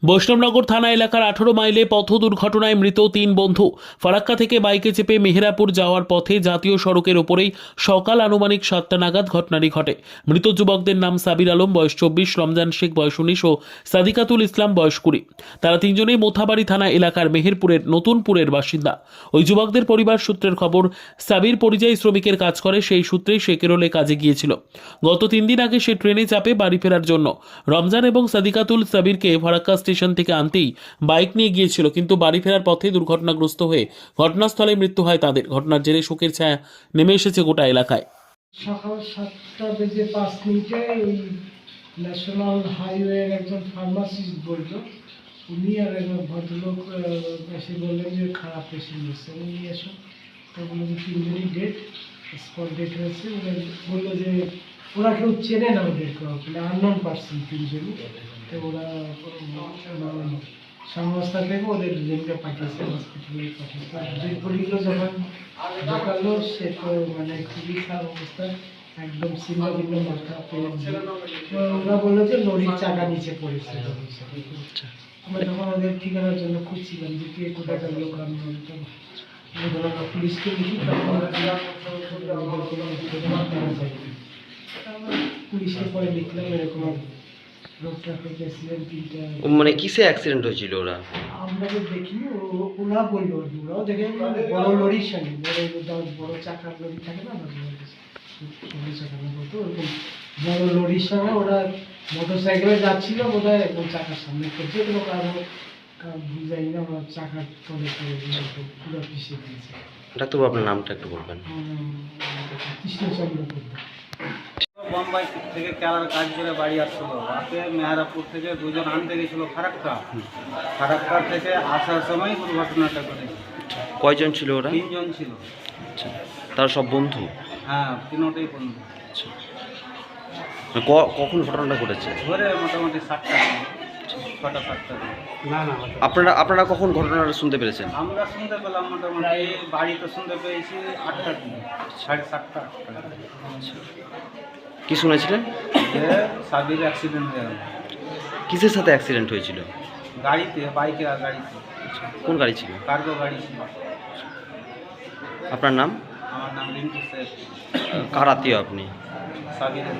বৈষ্ণবনগর থানা এলাকার 18 মাইলে পথ দুর্ঘটনায় মৃত 3 বন্ধু। ফারাক্কা থেকে বাইকে চেপে মেহেরাপুর যাওয়ার পথে জাতীয় সড়কের ওপরেই সকাল আনুমানিক 7টা নাগাদ ঘটনাটি ঘটে। মৃত যুবকদের নাম সাবির আলম বয়স 24, রমজান শেখ বয়স 19 ও সাদিকাতুল ইসলাম বয়স 20। তারা তিনজনেই মোথাবাড়ি থানা এলাকার মেহেরপুরের নতুনপুরের বাসিন্দা। ওই যুবকদের পরিবার সূত্রের খবর, সাবির পরিযায়ী শ্রমিকের কাজ করে, সেই সূত্রেই সে কেরলে কাজে গিয়েছিল। গত 3 দিন আগে সে ট্রেনে চাপে বাড়ি ফেরার জন্য। রমজান এবং সাদিকাতুল সাবিরকে ফারাক্কা স্টেশন থেকে আনতেই বাইক নিয়ে গিয়েছিল, কিন্তু বাড়ি ফেরার পথে দুর্ঘটনাগ্রস্ত হয়ে ঘটনাস্থলে মৃত্যু হয় তাদের। ঘটনার জেরে শোকের ছায়া নেমে এসেছে গোটা এলাকায়। সকাল 7টা বেজে 5 মিনিটে ওই ন্যাশনাল হাইওয়ের একজন ফার্মাসিস্ট বলল, উনি আর একজন ভদ্রলোক এসে বললেন যে খারাপ পেশেন্ট এসছে, উনি এসব তো বললো যে 3 জনই ডেট, স্পট ডেট হয়েছে। ওরা বললো যে ওরা কেউ চেনে না ওদেরকে, আননোন পার্সন 3 জনই। তো ওরা সংস্থা থেকে ওদের রেলকে পাঠিয়েছে, হসপিটালে পাঠিয়েছে। ডেড বডিগুলো যখন ঢোকালো সে তো মানে খুবই খারাপ অবস্থা, একদম ছিন্ন ভিন্ন মাথা পেয়ে। ওরা বললো যে লরির চাকা নিচে পড়েছে। আমরা তখন ওদের ঠিকানার জন্য খুঁজছিলাম যে কে কোথায় গেল, কারণ পুলিশকে লিখি, তখন পুলিশকে পরে লিখলাম এরকম রোড ট্রাফিক অ্যাক্সিডেন্ট 3টা। মানে কিসে অ্যাক্সিডেন্ট হয়েছিল ওরা? আমরা তো দেখিনি, ওরা বললো, ওরাও দেখে বড় লরির সঙ্গে বড় চাকার লরি থাকে না, বড় চাকার মতো ওরকম বড় লরির সঙ্গে ওরা মোটর সাইকেলে যাচ্ছিল, বোধ হয় একদম চাকার সামনে করছে, কোনো কারণ বুঝাই না, আমার চাকার তলে পড়ে পুরো পিছিয়ে দিয়েছে। ডাক্তারবাবু, আপনার নামটা একটু বলবেন? কৃষ্ণচন্দ্র করবে। বোম্বাই থেকে কেরালার কাজ করে বাড়ি আসছিল, রাতে মেহেরাপুর থেকে 2জন আনতে গেছিলো ফারাক্কা। ফারাক্কা থেকে আসার সময় দুর্ঘটনাটা ঘটেছে। কয়জন ছিল ওরা? 3জন ছিল। আচ্ছা, তারা সব বন্ধু? হ্যাঁ, 3টেই বন্ধু। আচ্ছা, কখন ঘটনাটা ঘটেছে? ঘরে মোটামুটি 7টা, 6টা-7টা। আপনারা কখন ঘটনাটা শুনতে পেরেছেন? আমরা শুনতে পেলাম মোটামুটি, বাড়িতে শুনতে পেয়েছি 8টার দিকে, 7:30-8টা। কি শুনেছিলেন? যে সাবির অ্যাক্সিডেন্ট হয়ে গেল। কিসের সাথে অ্যাক্সিডেন্ট হয়েছিল? গাড়িতে, বাইকে আর গাড়িতে। কোন গাড়ি ছিল? কার্গো গাড়ি ছিল। আপনার নাম? আমার নাম রিন্টু শেখ। কার আত্মীয় আপনি? সাবিরের।